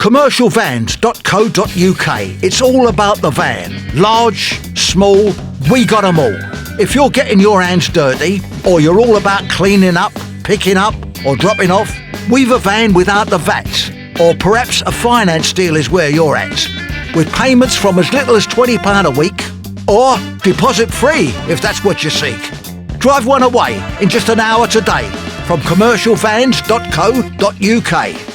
Commercialvans.co.uk. It's all about the van. Large, small, we got 'em all. If you're getting your hands dirty, or you're all about cleaning up, picking up, or dropping off, we've a van without the VAT. Or perhaps a finance deal is where you're at. With payments from as little as £20 a week, or deposit free if that's what you seek. Drive one away in just an hour today from commercialvans.co.uk.